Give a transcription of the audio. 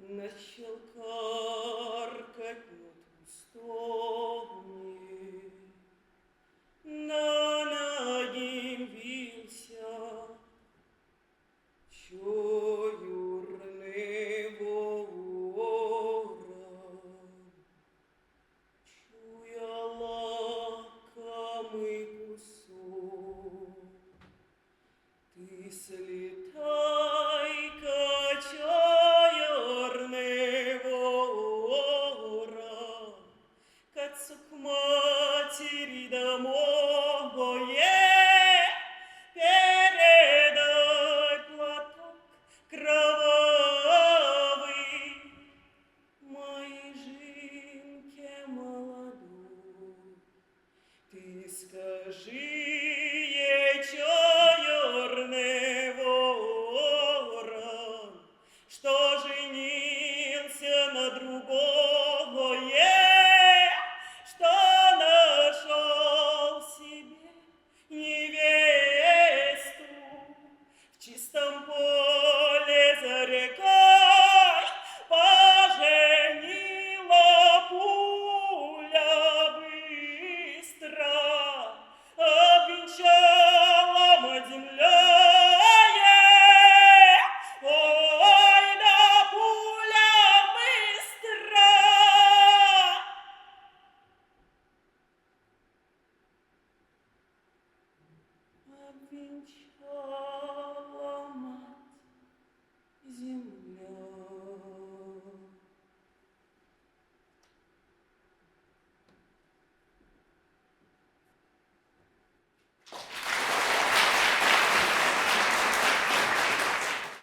Начал каркать над кустом, над ним вился чуюрный ворон, чуя лакомый кусок. Ты слетай-ка, чуюрный ворон, к отцу, к матери домой, передай платок кровавый моей жинке молодой. Ты скажи ей, чуюрный ворон, что женился на другой, что нашел себе невесту в чистом поле.